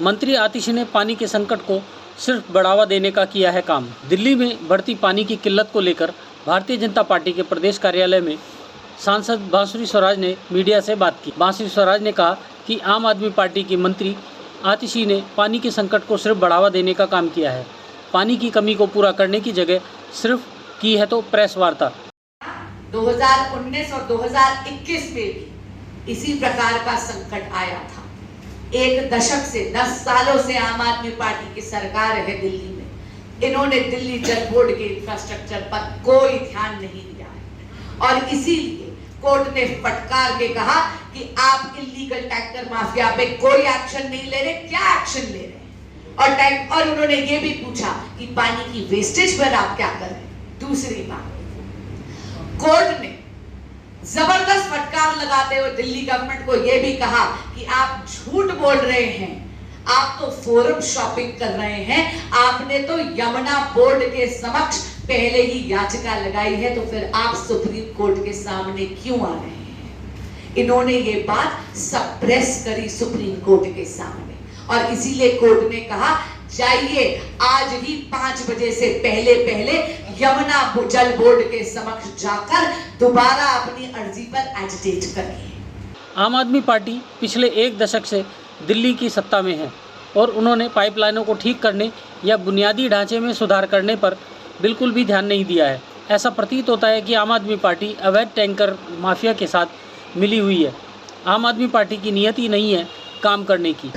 मंत्री आतिशी ने पानी के संकट को सिर्फ बढ़ावा देने का किया है काम। दिल्ली में बढ़ती पानी की किल्लत को लेकर भारतीय जनता पार्टी के प्रदेश कार्यालय में सांसद बांसुरी स्वराज ने मीडिया से बात की। बांसुरी स्वराज ने कहा कि आम आदमी पार्टी के मंत्री आतिशी ने पानी के संकट को सिर्फ बढ़ावा देने का काम किया है। पानी की कमी को पूरा करने की जगह सिर्फ की है तो प्रेस वार्ता। 2019 और 2021 में भी इसी प्रकार का संकट आया था। एक दशक से 10 सालों से आम आदमी पार्टी की सरकार है दिल्ली में। इन्होंने दिल्ली जल बोर्ड के इंफ्रास्ट्रक्चर पर कोई ध्यान नहीं दिया है और इसीलिए कोर्ट ने फटकार के कहा कि आप इल्लीगल टैंकर माफिया पे कोई एक्शन नहीं ले रहे। क्या एक्शन ले रहे हैं? और उन्होंने ये भी पूछा कि पानी की वेस्टेज पर आप क्या कर रहे हैं। दूसरी बात, कोर्ट ने जबरदस्त फटकार लगाते हुए दिल्ली गवर्नमेंट को यह भी कहा कि आप झूठ बोल रहे हैं, आप तो फोरम शॉपिंग कर रहे हैं। आपने तो यमुना बोर्ड के समक्ष पहले ही याचिका लगाई है, तो फिर आप सुप्रीम कोर्ट के सामने क्यों आ रहे हैं? इन्होंने ये बात सप्रेस करी सुप्रीम कोर्ट के सामने और इसीलिए कोर्ट ने कहा जाइए आज ही 5 बजे से पहले यमुना जल बोर्ड के समक्ष जाकर दोबारा अपनी अर्जी पर एजिटेट करिए। आम आदमी पार्टी पिछले 1 दशक से दिल्ली की सत्ता में है और उन्होंने पाइपलाइनों को ठीक करने या बुनियादी ढांचे में सुधार करने पर बिल्कुल भी ध्यान नहीं दिया है। ऐसा प्रतीत होता है कि आम आदमी पार्टी अवैध टैंकर माफिया के साथ मिली हुई है। आम आदमी पार्टी की नीयत ही नहीं है काम करने की।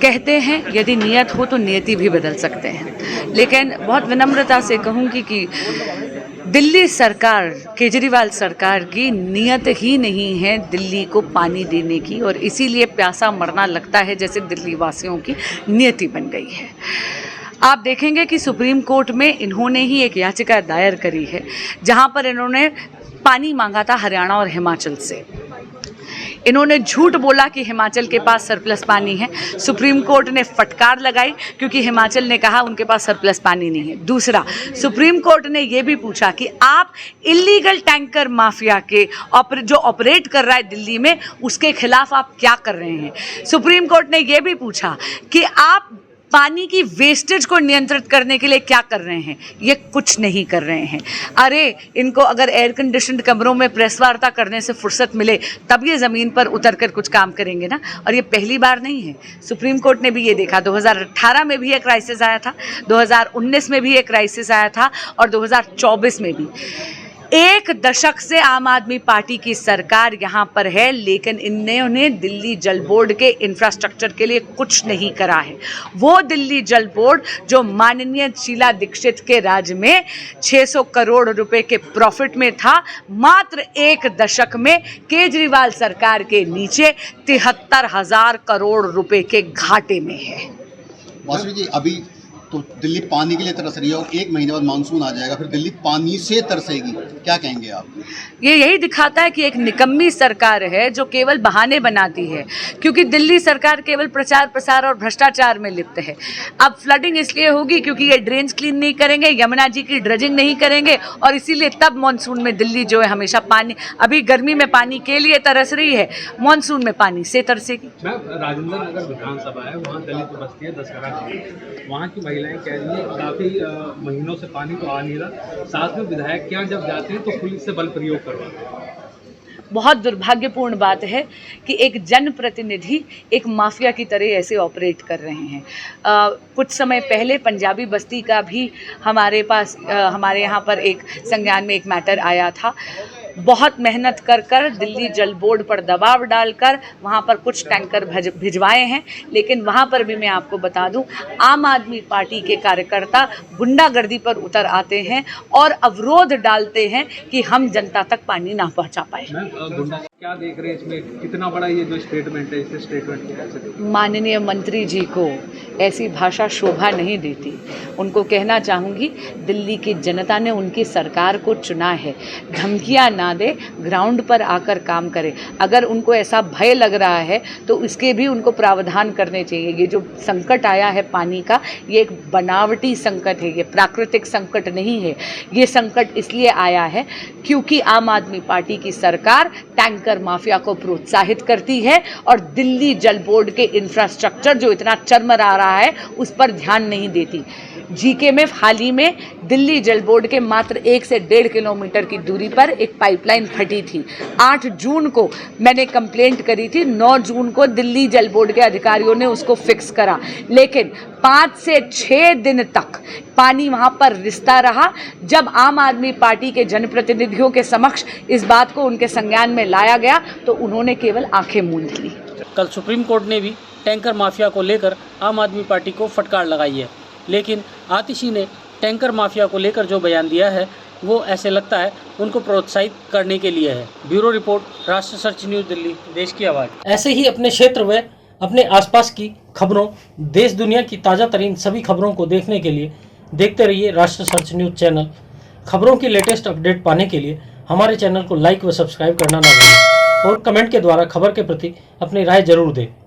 कहते हैं यदि नियत हो तो नियति भी बदल सकते हैं, लेकिन बहुत विनम्रता से कहूँगी कि दिल्ली सरकार, केजरीवाल सरकार की नियत ही नहीं है दिल्ली को पानी देने की और इसीलिए प्यासा मरना लगता है जैसे दिल्ली वासियों की नियति बन गई है। आप देखेंगे कि सुप्रीम कोर्ट में इन्होंने ही एक याचिका दायर करी है जहां पर इन्होंने पानी मांगा था हरियाणा और हिमाचल से। इन्होंने झूठ बोला कि हिमाचल के पास सरप्लस पानी है। सुप्रीम कोर्ट ने फटकार लगाई क्योंकि हिमाचल ने कहा उनके पास सरप्लस पानी नहीं है। दूसरा, सुप्रीम कोर्ट ने यह भी पूछा कि आप इल्लीगल टैंकर माफिया के जो ऑपरेट कर रहा है दिल्ली में उसके खिलाफ आप क्या कर रहे हैं। सुप्रीम कोर्ट ने यह भी पूछा कि आप पानी की वेस्टेज को नियंत्रित करने के लिए क्या कर रहे हैं। ये कुछ नहीं कर रहे हैं। अरे इनको अगर एयर कंडीशनड कमरों में प्रेस वार्ता करने से फुर्सत मिले तब ये ज़मीन पर उतर कर कुछ काम करेंगे ना। और ये पहली बार नहीं है। सुप्रीम कोर्ट ने भी ये देखा, 2018 में भी एक क्राइसिस आया था, 2019 में भी एक क्राइसिस आया था और 2024 में भी। 1 दशक से आम आदमी पार्टी की सरकार यहाँ पर है, लेकिन इन्होंने दिल्ली जल बोर्ड के इंफ्रास्ट्रक्चर के लिए कुछ नहीं करा है। वो दिल्ली जल बोर्ड जो माननीय शीला दीक्षित के राज में 600 करोड़ रुपए के प्रॉफिट में था, मात्र 1 दशक में केजरीवाल सरकार के नीचे 73,000 करोड़ रुपए के घाटे में है। बांसुरी जी, अभी तो दिल्ली पानी के लिए तरस रही है और 1 महीने बाद मानसून आ जाएगा, फिर दिल्ली पानी से तरसेगी। क्या कहेंगे आप? ये यही दिखाता है कि एक निकम्मी सरकार है जो केवल बहाने बनाती है, क्योंकि दिल्ली सरकार केवल प्रचार प्रसार और भ्रष्टाचार में लिप्त है। अब फ्लडिंग इसलिए होगी क्योंकि ये ड्रेन्स क्लीन नहीं करेंगे, यमुना जी की ड्रेजिंग नहीं करेंगे और इसीलिए तब मानसून में दिल्ली जो है हमेशा पानी, अभी गर्मी में पानी के लिए तरस रही है, मानसून में पानी से तरसेगी। राजेंद्र नगर विधानसभा है, वहाँ दलित बस्ती है 10 वहाँ की महिलाएं कह रही है काफी महीनों से पानी तो आ नहीं रहा, साथ में विधायक क्या जब जाते हैं तो पुलिस से बल प्रयोग करवाते हैं। बहुत दुर्भाग्यपूर्ण बात है कि एक जनप्रतिनिधि एक माफिया की तरह ऐसे ऑपरेट कर रहे हैं। कुछ समय पहले पंजाबी बस्ती का भी हमारे यहाँ पर एक संज्ञान में एक मैटर आया था। बहुत मेहनत कर दिल्ली जल बोर्ड पर दबाव डालकर वहाँ पर कुछ टैंकर भिजवाए हैं, लेकिन वहाँ पर भी मैं आपको बता दूं, आम आदमी पार्टी के कार्यकर्ता गुंडागर्दी पर उतर आते हैं और अवरोध डालते हैं कि हम जनता तक पानी ना पहुँचा पाए। क्या देख रहे हैं इसमें, कितना बड़ा ये जो स्टेटमेंट है, इस स्टेटमेंट को? माननीय मंत्री जी को ऐसी भाषा शोभा नहीं देती। उनको कहना चाहूँगी, दिल्ली की जनता ने उनकी सरकार को चुना है, धमकियाँ ना दे, ग्राउंड पर आकर काम करे। अगर उनको ऐसा भय लग रहा है तो इसके भी उनको प्रावधान करने चाहिए। ये जो संकट आया है पानी का, ये एक बनावटी संकट है, ये प्राकृतिक संकट नहीं है। ये संकट इसलिए आया है क्योंकि आम आदमी पार्टी की सरकार टैंकर माफिया को प्रोत्साहित करती है और दिल्ली जल बोर्ड के इंफ्रास्ट्रक्चर जो इतना चरमरा रहा है उस पर ध्यान नहीं देती। जीके में हाल ही में दिल्ली जल बोर्ड के मात्र 1 से 1.5 किलोमीटर की दूरी पर एक पाइपलाइन फटी थी। 8 जून को मैंने कंप्लेंट करी थी, 9 जून को दिल्ली जल बोर्ड के अधिकारियों ने उसको फिक्स करा, लेकिन 5 से 6 दिन तक पानी वहां पर रिसता रहा। जब आम आदमी पार्टी के जनप्रतिनिधियों के समक्ष इस बात को उनके संज्ञान में लाया गया तो उन्होंने केवल आंखें मूंद ली। कल सुप्रीम कोर्ट ने भी टैंकर माफिया को लेकर आम आदमी पार्टी को फटकार लगाई है, लेकिन आतिशी ने टैंकर माफिया को लेकर जो बयान दिया है वो ऐसे लगता है उनको प्रोत्साहित करने के लिए है। ब्यूरो रिपोर्ट, राष्ट्र सर्च न्यूज़ दिल्ली, देश की आवाज़। ऐसे ही अपने क्षेत्र में अपने आसपास की खबरों, देश दुनिया की ताज़ा तरीन सभी खबरों को देखने के लिए देखते रहिए राष्ट्र सर्च न्यूज़ चैनल। खबरों की लेटेस्ट अपडेट पाने के लिए हमारे चैनल को लाइक व सब्सक्राइब करना ना भूलें और कमेंट के द्वारा खबर के प्रति अपनी राय जरूर दें।